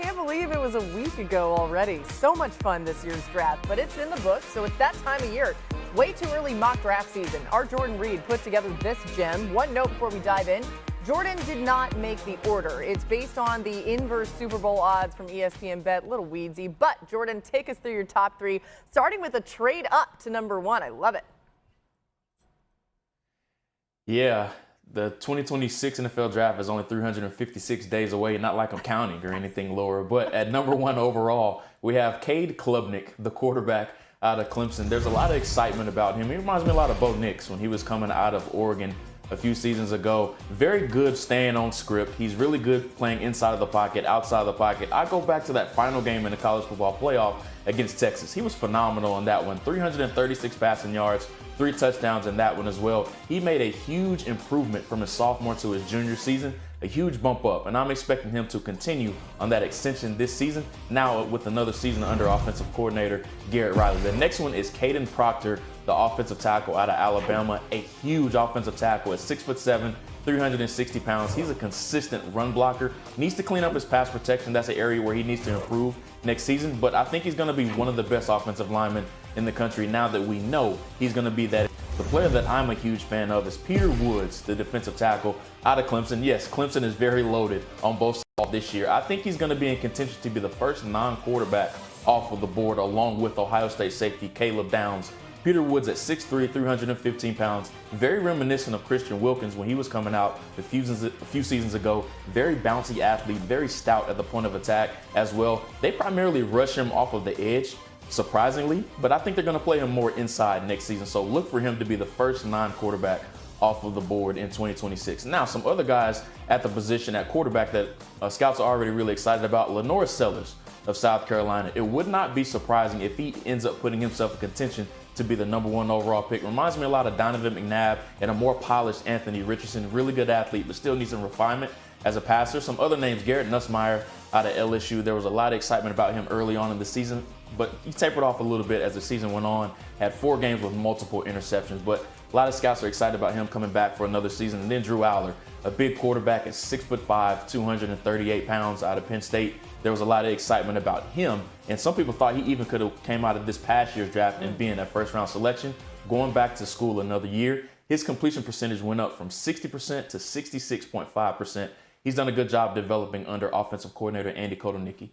can't believe it was a week ago already. So much fun this year's draft, but it's in the books, so it's that time of year. Way too early mock draft season. Our Jordan Reed put together this gem. One note before we dive in. Jordan did not make the order. It's based on the inverse Super Bowl odds from ESPN Bet. A little weedsy, but Jordan, take us through your top three, starting with a trade up to number one. I love it. Yeah, the 2026 NFL Draft is only 356 days away, not like I'm counting or anything, Laura. But at number one overall, we have Cade Klubnik, the quarterback out of Clemson. There's a lot of excitement about him. He reminds me a lot of Bo Nix when he was coming out of Oregon a few seasons ago. Very good staying on script. He's really good playing inside of the pocket, outside of the pocket. I go back to that final game in the college football playoff against Texas. He was phenomenal in that one. 336 passing yards, 3 touchdowns in that one as well. He made a huge improvement from his sophomore to his junior season, a huge bump up, and I'm expecting him to continue on that extension this season, now with another season under offensive coordinator Garrett Riley. The next one is Caden Proctor, the offensive tackle out of Alabama, a huge offensive tackle at 6'7", 360 pounds. He's a consistent run blocker. Needs to clean up his pass protection. That's an area where he needs to improve next season, but I think he's going to be one of the best offensive linemen in the country now that we know he's going to be that. The player that I'm a huge fan of is Peter Woods, the defensive tackle out of Clemson. Yes, Clemson is very loaded on both sides this year. I think he's going to be in contention to be the first non-quarterback off of the board, along with Ohio State safety Caleb Downs. Peter Woods at 6'3", 315 pounds, very reminiscent of Christian Wilkins when he was coming out a few seasons ago. Very bouncy athlete, very stout at the point of attack as well. They primarily rush him off of the edge, surprisingly, but I think they're going to play him more inside next season. So look for him to be the first non-quarterback off of the board in 2026. Now, some other guys at the position at quarterback that scouts are already really excited about. Lenore Sellers of South Carolina. It would not be surprising if he ends up putting himself in contention to be the number one overall pick. Reminds me a lot of Donovan McNabb and a more polished Anthony Richardson. Really good athlete, but still needs some refinement as a passer. Some other names, Garrett Nussmeier out of LSU. There was a lot of excitement about him early on in the season, but he tapered off a little bit as the season went on. Had 4 games with multiple interceptions, but a lot of scouts are excited about him coming back for another season. And then Drew Aller, a big quarterback at 6'5", 238 pounds out of Penn State. There was a lot of excitement about him, and some people thought he even could have came out of this past year's draft and being that first-round selection. Going back to school another year, his completion percentage went up from 60% to 66.5%. He's done a good job developing under offensive coordinator Andy Kotelnicki.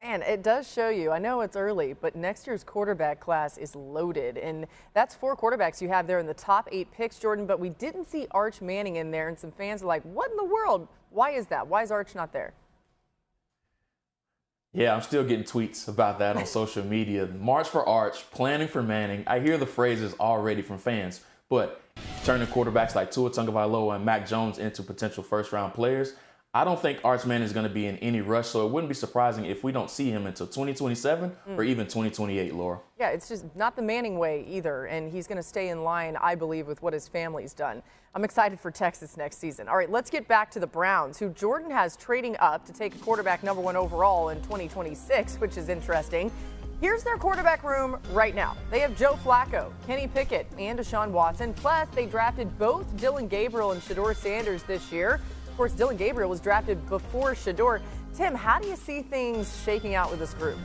And it does show you, I know it's early, but next year's quarterback class is loaded. And that's 4 quarterbacks you have there in the top 8 picks, Jordan. But we didn't see Arch Manning in there, and some fans are like, what in the world? Why is that? Why is Arch not there? Yeah, I'm still getting tweets about that on social media. March for Arch, planning for Manning. I hear the phrases already from fans, but turning quarterbacks like Tua Tagovailoa and Mac Jones into potential first-round players, I don't think Arch Manning is going to be in any rush, so it wouldn't be surprising if we don't see him until 2027 or even 2028, Laura. Yeah, it's just not the Manning way either, and he's going to stay in line, I believe, with what his family's done. I'm excited for Texas next season. All right, let's get back to the Browns, who Jordan has trading up to take a quarterback number 1 overall in 2026, which is interesting. Here's their quarterback room right now. They have Joe Flacco, Kenny Pickett, and Deshaun Watson. Plus, they drafted both Dillon Gabriel and Shedeur Sanders this year. Of course, Dillon Gabriel was drafted before Shedeur. Tim, how do you see things shaking out with this group?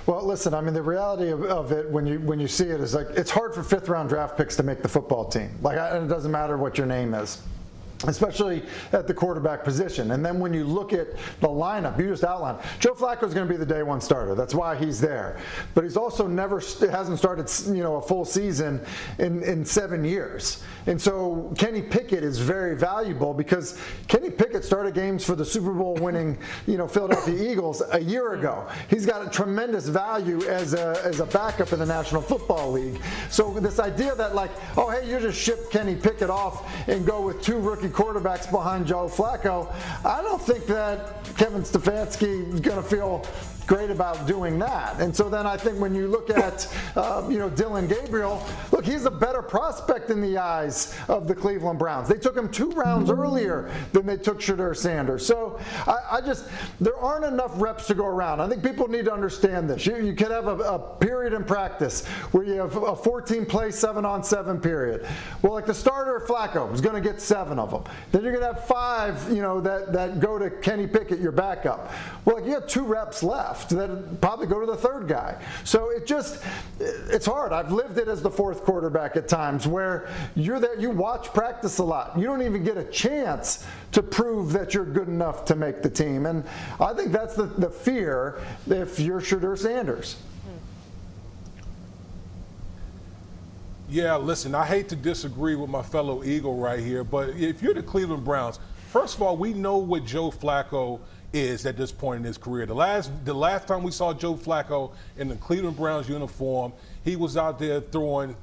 Well, listen, I mean, the reality of it when you see it is like it's hard for 5th-round draft picks to make the football team. Like, it doesn't matter what your name is, especially at the quarterback position. And then when you look at the lineup, you just outlined, Joe Flacco is going to be the day 1 starter. That's why he's there. But he's also hasn't started, a full season in 7 years. And so Kenny Pickett is very valuable because Kenny Pickett started games for the Super Bowl winning, Philadelphia Eagles a year ago. He's got a tremendous value as a backup in the National Football League. So this idea that like, oh, hey, you just ship Kenny Pickett off and go with 2 rookie quarterbacks behind Joe Flacco, I don't think that Kevin Stefanski is going to feel great about doing that. And so then I think when you look at, Dillon Gabriel, look, he's a better prospect in the eyes of the Cleveland Browns. They took him 2 rounds earlier than they took Shedeur Sanders. So there aren't enough reps to go around. I think people need to understand this. You could have a period in practice where you have a 14-play 7-on-7 period. Well, like the starter Flacco is going to get 7 of them. Then you're going to have 5, that go to Kenny Pickett, your backup. Well, you have 2 reps left that probably go to the 3rd guy. So it's hard. I've lived it as the 4th quarterback at times where you're there, you watch practice a lot. You don't even get a chance to prove that you're good enough to make the team. And I think that's the fear if you're Shedeur Sanders. Yeah, listen, I hate to disagree with my fellow Eagle right here, but if you're the Cleveland Browns, first of all, we know what Joe Flacco is at this point in his career. The last time we saw Joe Flacco in the Cleveland Browns uniform, he was out there throwing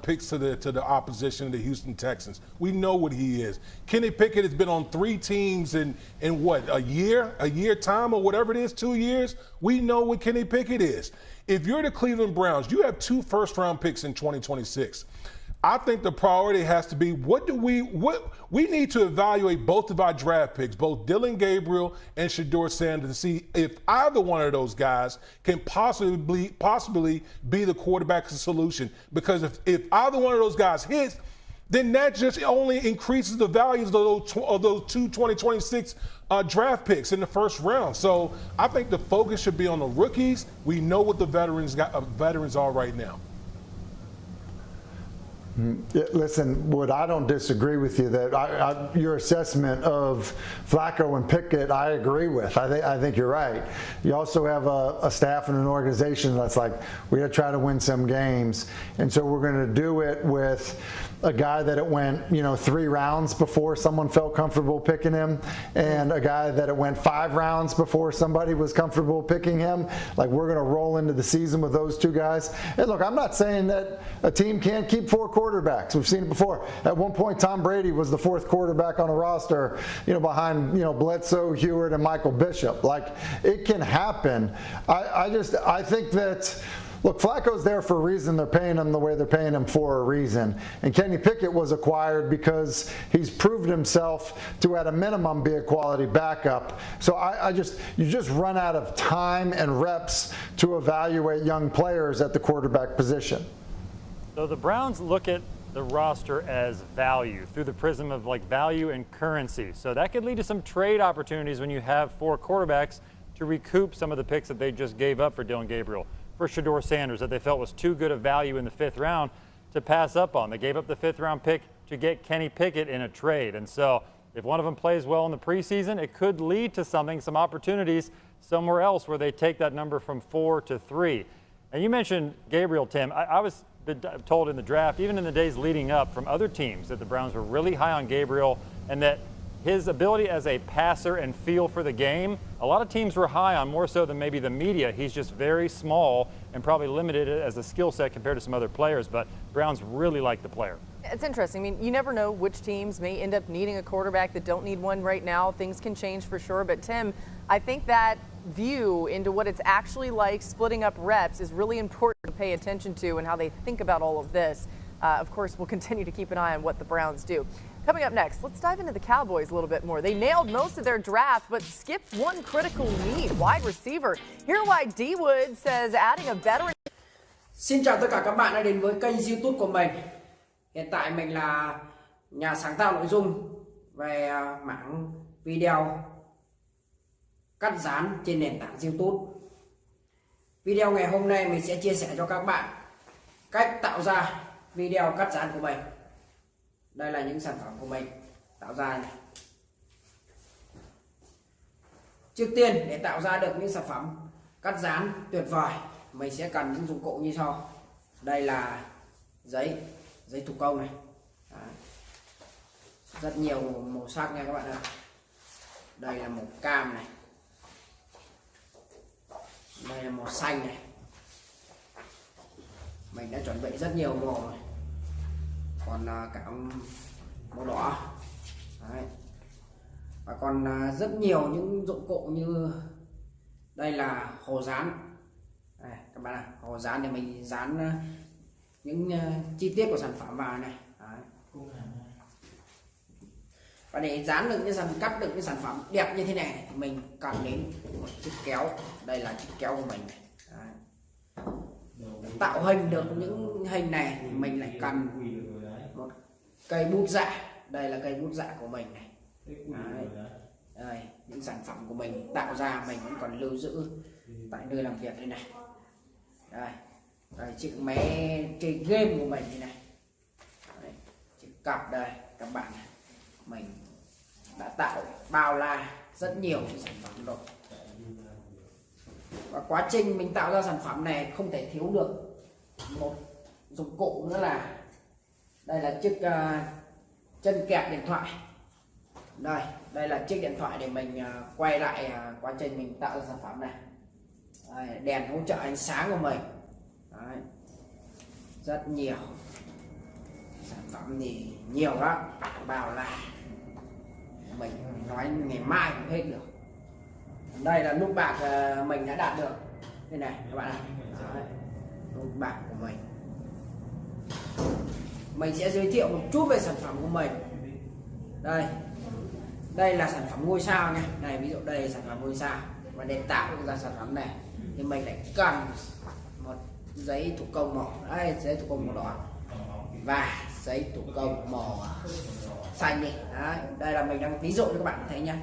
picks to the opposition, the Houston Texans. We know what he is. Kenny Pickett has been on 3 teams in what, a year time or whatever it is, 2 years. We know what Kenny Pickett is. If you're the Cleveland Browns, you have 2 first-round picks in 2026. I think the priority has to be what we need to evaluate both of our draft picks, both Dillon Gabriel and Shedeur Sanders, to see if either one of those guys can possibly be the quarterback solution. Because if either one of those guys hits, then that just only increases the values of those 2 2026 draft picks in the first round. So I think the focus should be on the rookies. We know what the veterans are right now. Listen, I don't disagree with you that your assessment of Flacco and Pickett, I agree with. I think you're right. You also have a staff and an organization that's like, we got to try to win some games, and so we're going to do it with a guy that it went 3 rounds before someone felt comfortable picking him, and a guy that it went 5 rounds before somebody was comfortable picking him. Like, we're going to roll into the season with those 2 guys. And look, I'm not saying that a team can't keep 4 quarterbacks. We've seen it before. At one point, Tom Brady was the 4th quarterback on a roster, behind Bledsoe, Hewitt, and Michael Bishop. Like, it can happen. I think that. Look, Flacco's there for a reason. They're paying him the way they're paying him for a reason. And Kenny Pickett was acquired because he's proved himself to, at a minimum, be a quality backup. So you just run out of time and reps to evaluate young players at the quarterback position. So the Browns look at the roster as value through the prism of value and currency. So that could lead to some trade opportunities when you have 4 quarterbacks to recoup some of the picks that they just gave up for Dillon Gabriel, for Shedeur Sanders, that they felt was too good of value in the 5th round to pass up on. They gave up the 5th round pick to get Kenny Pickett in a trade. And so if one of them plays well in the preseason, it could lead to some opportunities somewhere else where they take that number from 4 to 3. And you mentioned Gabriel, Tim. I was told in the draft, even in the days leading up, from other teams that the Browns were really high on Gabriel, and that his ability as a passer and feel for the game, a lot of teams were high on, more so than maybe the media. He's just very small and probably limited as a skill set compared to some other players, but Browns really like the player. It's interesting. I mean, you never know which teams may end up needing a quarterback that don't need one right now. Things can change for sure. But, Tim, I think that view into what it's actually like splitting up reps is really important to pay attention to and how they think about all of this. Of course, we'll continue to keep an eye on what the Browns do. Coming up next, let's dive into the Cowboys a little bit more. They nailed most of their draft, but skipped one critical need, wide receiver. Hear why D. Wood says adding a veteran. Xin chào tất cả các bạn đã đến với kênh YouTube của mình. Hiện tại mình là nhà sáng tạo nội dung về mảng video cắt dán trên nền tảng YouTube. Video ngày hôm nay mình sẽ chia sẻ cho các bạn cách tạo ra video cắt dán của mình. Đây là những sản phẩm của mình tạo ra này. Trước tiên, để tạo ra được những sản phẩm cắt dán tuyệt vời, mình sẽ cần những dụng cụ như sau. Đây là giấy thủ công này. Đấy. Rất nhiều màu sắc nha các bạn ơi. Đây là màu cam này. Đây là màu xanh này. Mình đã chuẩn bị rất nhiều màu này. Còn cả màu đỏ. Đấy. Và còn rất nhiều những dụng cụ như đây là hồ dán. Đây, các bạn ạ, hồ dán để mình dán những chi tiết của sản phẩm vào này. Đấy. Và để dán được cắt được cái sản phẩm đẹp như thế này thì mình cần đến một chiếc kéo. Đây là chiếc kéo của mình này. Đấy. Để tạo hình được những hình này thì mình lại cần một cây bút dạ đây là cây bút dạ của mình này. Đấy. Đây, những sản phẩm của mình tạo ra mình vẫn còn lưu giữ tại nơi làm việc đây này. Đây, chiếc máy chơi game của mình đây này. Đấy, chiếc cặp đây các bạn này. Mình đã tạo bao la rất nhiều sản phẩm rồi. Và quá trình mình tạo ra sản phẩm này không thể thiếu được một dụng cụ nữa là đây là chiếc chân kẹp điện thoại. Đây là chiếc điện thoại để mình quay lại quá trình mình tạo ra sản phẩm này. Đây, đèn hỗ trợ ánh sáng của mình. Đấy. Rất nhiều sản phẩm thì nhiều lắm, bao la mình nói ngày mai cũng hết được. Đây là nút bạc mình đã đạt được đây này các bạn ạ. Nút bạc của mình sẽ giới thiệu một chút về sản phẩm của mình. Đây là sản phẩm ngôi sao nha. Này, ví dụ đây là sản phẩm ngôi sao, và để tạo ra sản phẩm này thì mình lại cần một giấy thủ công màu, đây giấy thủ công màu đỏ và giấy thủ công màu xanh đi. Đấy, đây là mình đang ví dụ cho các bạn thấy nhé.